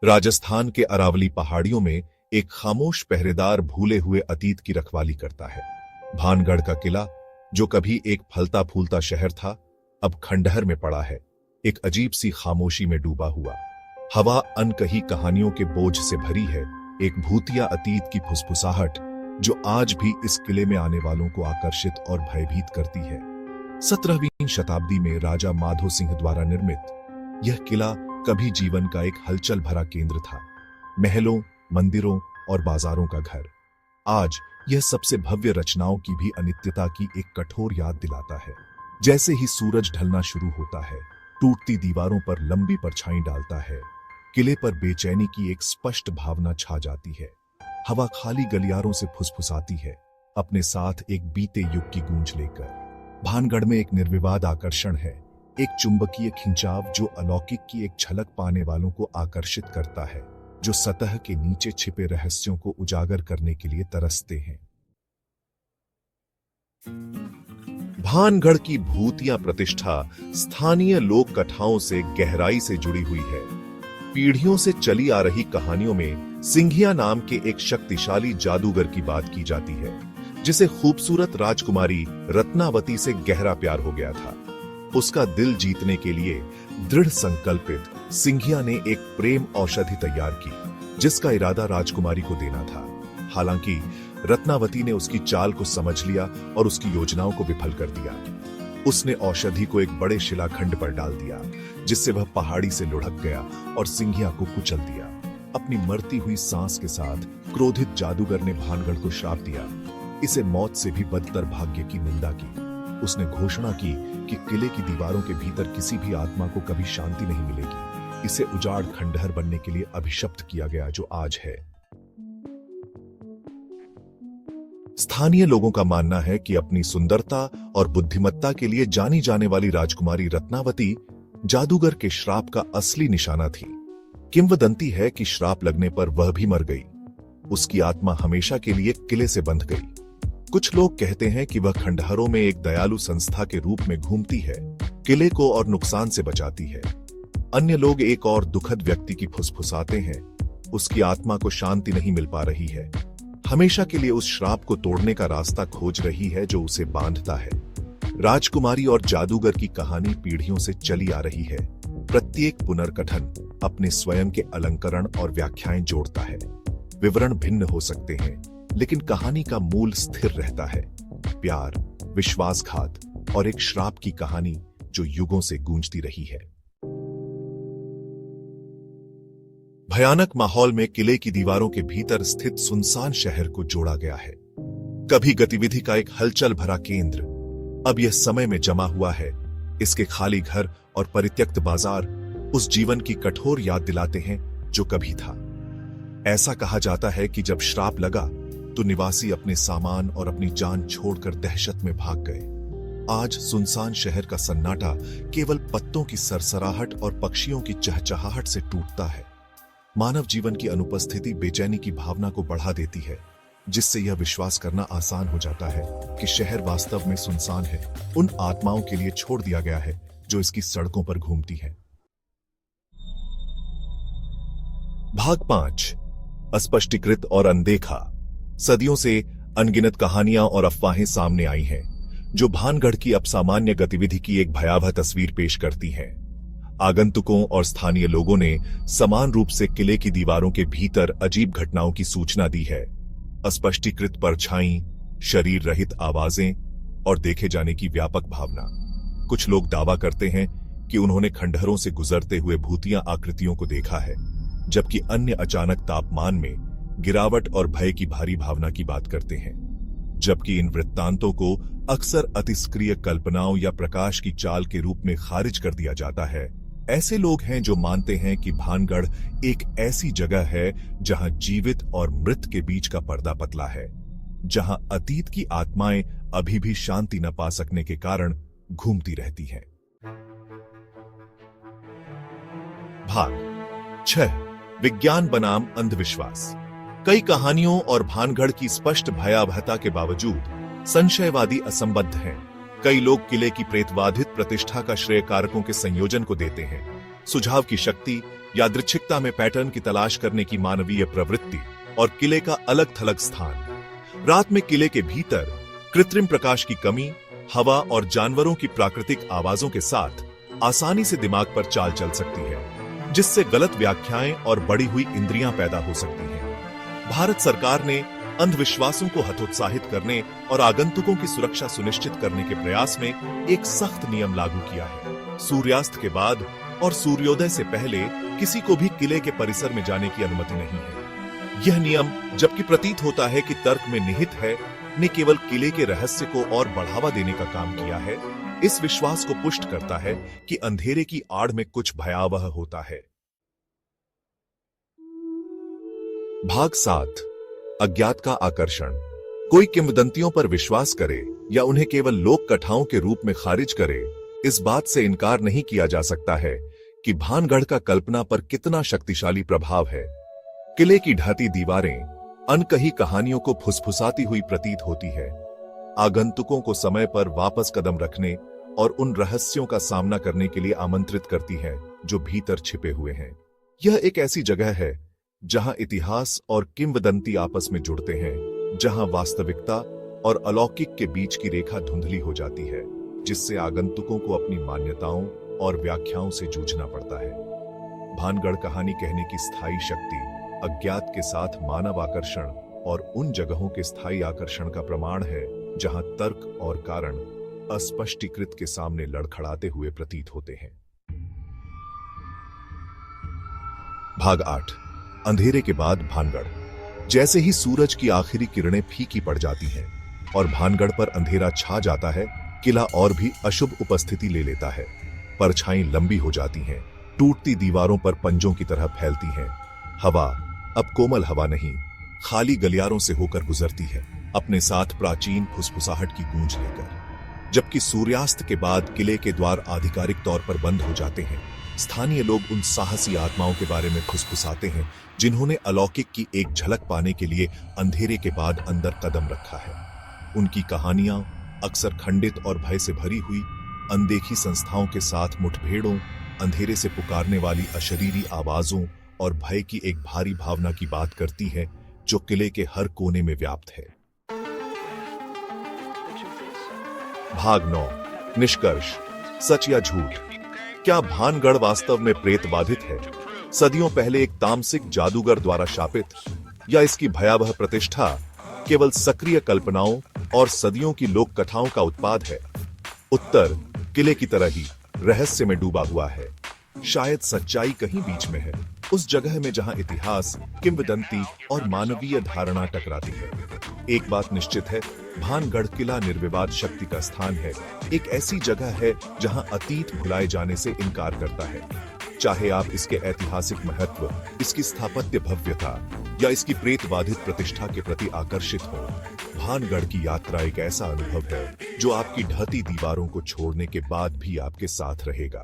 राजस्थान के अरावली पहाड़ियों में एक खामोश पहरेदार भूले हुए अतीत की रखवाली करता है। भानगढ़ का किला, जो कभी एक फलता फूलता शहर था, अब खंडहर में पड़ा है, एक अजीब सी खामोशी में डूबा हुआ। हवा अनकही कहानियों के बोझ से भरी है, एक भूतिया अतीत की फुसफुसाहट जो आज भी इस किले में आने वालों को आकर्षित और भयभीत करती है। 17वीं शताब्दी में राजा माधो सिंह द्वारा निर्मित यह किला कभी जीवन का एक हलचल भरा केंद्र था, महलों, मंदिरों और बाजारों का घर। आज यह सबसे भव्य रचनाओं की भी अनित्यता की एक कठोर याद दिलाता है। जैसे ही सूरज ढलना शुरू होता है, टूटती दीवारों पर लंबी परछाई डालता है, किले पर बेचैनी की एक स्पष्ट भावना छा जाती है। हवा खाली गलियारों से फुसफुसाती है, अपने साथ एक बीते युग की गूंज लेकर। भानगढ़ में एक निर्विवाद आकर्षण है, एक चुंबकीय खिंचाव जो अलौकिक की एक झलक पाने वालों को आकर्षित करता है, जो सतह के नीचे छिपे रहस्यों को उजागर करने के लिए तरसते हैं। भानगढ़ की भूतिया प्रतिष्ठा स्थानीय लोक कथाओं से गहराई से जुड़ी हुई है। पीढ़ियों से चली आ रही कहानियों में सिंघिया नाम के एक शक्तिशाली जादूगर की बात की जाती है, जिसे खूबसूरत राजकुमारी रत्नावती से गहरा प्यार हो गया था। उसका दिल जीतने के लिए दृढ़ संकल्पित सिंघिया ने एक प्रेम औषधि तैयार की, जिसका इरादा राजकुमारी को देना था। हालांकि रत्नावती ने उसकी चाल को समझ लिया और उसकी योजनाओं को विफल कर दिया। उसने औषधि को एक बड़े शिलाखंड पर डाल दिया, जिससे वह पहाड़ी से लुढ़क गया और सिंघिया को कुचल दिया। अपनी मरती हुई सांस के साथ क्रोधित जादूगर ने भानगढ़ को श्राप दिया, इसे मौत से भी बदतर भाग्य की निंदा की। उसने घोषणा की कि किले की दीवारों के भीतर किसी भी आत्मा को कभी शांति नहीं मिलेगी। इसे उजाड़ खंडहर बनने के लिए अभिशप्त किया गया, जो आज है। स्थानीय लोगों का मानना है कि अपनी सुंदरता और बुद्धिमत्ता के लिए जानी जाने वाली राजकुमारी रत्नावती जादूगर के श्राप का असली निशाना थी। किंवदंती है कि श्राप लगने पर वह भी मर गई। उसकी आत्मा हमेशा के लिए किले से बंध गई। कुछ लोग कहते हैं कि वह खंडहरों में एक दयालु संस्था के रूप में घूमती है, किले को और नुकसान से बचाती है। अन्य लोग एक और दुखद व्यक्ति की फुसफुसाते हैं, उसकी आत्मा को शांति नहीं मिल पा रही है, हमेशा के लिए उस श्राप को तोड़ने का रास्ता खोज रही है जो उसे बांधता है। राजकुमारी और जादूगर की कहानी पीढ़ियों से चली आ रही है। प्रत्येक पुनर्कथन अपने स्वयं के अलंकरण और व्याख्याएं जोड़ता है। विवरण भिन्न हो सकते हैं, लेकिन कहानी का मूल स्थिर रहता है। प्यार, विश्वासघात और एक श्राप की कहानी जो युगों से गूंजती रही है। भयानक माहौल में किले की दीवारों के भीतर स्थित सुनसान शहर को जोड़ा गया है। कभी गतिविधि का एक हलचल भरा केंद्र, अब यह समय में जमा हुआ है। इसके खाली घर और परित्यक्त बाजार उस जीवन की कठोर याद दिलाते हैं जो कभी था। ऐसा कहा जाता है कि जब श्राप लगा तो निवासी अपने सामान और अपनी जान छोड़कर दहशत में भाग गए। आज सुनसान शहर का सन्नाटा केवल पत्तों की सरसराहट और पक्षियों की चहचहाहट से टूटता है। मानव जीवन की अनुपस्थिति बेचैनी की भावना को बढ़ा देती है, जिससे यह विश्वास करना आसान हो जाता है कि शहर वास्तव में सुनसान है, उन आत्माओं के लिए छोड़ दिया गया है जो इसकी सड़कों पर घूमती हैं। भाग 5, अस्पष्टीकृत और अनदेखा। सदियों से अनगिनत कहानियां और अफवाहें सामने आई हैं, जो भानगढ़ की असामान्य गतिविधि की एक भयावह तस्वीर पेश करती हैं। आगंतुकों और स्थानीय लोगों ने समान रूप से किले की दीवारों के भीतर अजीब घटनाओं की सूचना दी है। अस्पष्टीकृत परछाई, शरीर रहित आवाजें और देखे जाने की व्यापक भावना। कुछ लोग दावा करते हैं कि उन्होंने खंडहरों से गुजरते हुए भूतिया आकृतियों को देखा है, जबकि अन्य अचानक तापमान में गिरावट और भय की भारी भावना की बात करते हैं। जबकि इन वृत्तांतों को अक्सर अतिस्क्रिय कल्पनाओं या प्रकाश की चाल के रूप में खारिज कर दिया जाता है। ऐसे लोग हैं जो मानते हैं कि भानगढ़ एक ऐसी जगह है जहां जीवित और मृत के बीच का पर्दा पतला है, जहां अतीत की आत्माएं अभी भी शांति न पा सकने के कारण घूमती रहती हैं। भाग 6, विज्ञान बनाम अंधविश्वास। कई कहानियों और भानगढ़ की स्पष्ट भयावहता के बावजूद संशयवादी असंबद्ध हैं। कई लोग किले की प्रेतवाधित प्रतिष्ठा का श्रेय कारकों के संयोजन को देते हैं। सुझाव की शक्ति यादृच्छिकता में पैटर्न की तलाश करने की मानवीय प्रवृत्ति और किले का अलग थलग स्थान। रात में किले के भीतर कृत्रिम प्रकाश की कमी, हवा और जानवरों की प्राकृतिक आवाजों के साथ आसानी से दिमाग पर चाल चल सकती है, जिससे गलत व्याख्याएं और बढ़ी हुई इंद्रियां पैदा हो सकती हैं। भारत सरकार ने अंधविश्वासों को हतोत्साहित करने और आगंतुकों की सुरक्षा सुनिश्चित करने के प्रयास में एक सख्त नियम लागू किया है। सूर्यास्त के बाद और सूर्योदय से पहले किसी को भी किले के परिसर में जाने की अनुमति नहीं है। यह नियम, जबकि प्रतीत होता है कि तर्क में निहित है, ने केवल किले के रहस्य को और बढ़ावा देने का काम किया है। इस विश्वास को पुष्ट करता है कि अंधेरे की आड़ में कुछ भयावह होता है। भाग 7, अज्ञात का आकर्षण। कोई किंवदंतियों पर विश्वास करे या उन्हें केवल लोक कथाओं के रूप में खारिज करे, इस बात से इनकार नहीं किया जा सकता है कि भानगढ़ का कल्पना पर कितना शक्तिशाली प्रभाव है। किले की ढहती दीवारें अनकही कहानियों को फुसफुसाती हुई प्रतीत होती है, आगंतुकों को समय पर वापस कदम रखने और उन रहस्यों का सामना करने के लिए आमंत्रित करती है जो भीतर छिपे हुए हैं। यह एक ऐसी जगह है जहां इतिहास और किंवदंती आपस में जुड़ते हैं, जहां वास्तविकता और अलौकिक के बीच की रेखा धुंधली हो जाती है, जिससे आगंतुकों को अपनी मान्यताओं और व्याख्याओं से जूझना पड़ता है। भानगढ़ कहानी कहने की स्थायी शक्ति अज्ञात के साथ मानव आकर्षण और उन जगहों के स्थायी आकर्षण का प्रमाण है जहां तर्क और कारण अस्पष्टीकृत के सामने लड़खड़ाते हुए प्रतीत होते हैं। भाग 8, अंधेरे के बाद भानगढ़। जैसे ही सूरज की आखिरी किरणें फीकी पड़ जाती हैं और भानगढ़ पर अंधेरा छा जाता है, किला और भी अशुभ उपस्थिति ले लेता है। परछाई लंबी हो जाती हैं, टूटती दीवारों पर पंजों की तरह फैलती हैं। हवा अब कोमल हवा नहीं, खाली गलियारों से होकर गुजरती है, अपने साथ प्राचीन फुसफुसाहट की गूंज लेकर। जबकि सूर्यास्त के बाद किले के द्वार आधिकारिक तौर पर बंद हो जाते हैं, स्थानीय लोग उन साहसी आत्माओं के बारे में फुसफुसाते हैं जिन्होंने अलौकिक की एक झलक पाने के लिए अंधेरे के बाद अंदर कदम रखा है। उनकी कहानियां अक्सर खंडित और भय से भरी हुई, अनदेखी संस्थाओं के साथ मुठभेड़ों, अंधेरे से पुकारने वाली अशरीरी आवाजों और भय की एक भारी भावना की बात करती है जो किले के हर कोने में व्याप्त है। भाग 9, निष्कर्ष, सच या झूठ। क्या भानगढ़ वास्तव में प्रेत बाधित है, सदियों पहले एक तामसिक जादूगर द्वारा शापित, या इसकी भयावह प्रतिष्ठा केवल सक्रिय कल्पनाओं और सदियों की लोक कथाओं का उत्पाद है? उत्तर किले की तरह ही रहस्य में डूबा हुआ है। शायद सच्चाई कहीं बीच में है, उस जगह में जहां इतिहास, किंवदंती और मानवीय धारणा टकराती है। एक बात निश्चित है, भानगढ़ किला निर्विवाद शक्ति का स्थान है, एक ऐसी जगह है जहां अतीत भुलाए जाने से इनकार करता है। चाहे आप इसके ऐतिहासिक महत्व, इसकी स्थापत्य भव्यता या इसकी प्रेतबाधित प्रतिष्ठा के प्रति आकर्षित हो, भानगढ़ की यात्रा एक ऐसा अनुभव है जो आपकी ढहती दीवारों को छोड़ने के बाद भी आपके साथ रहेगा।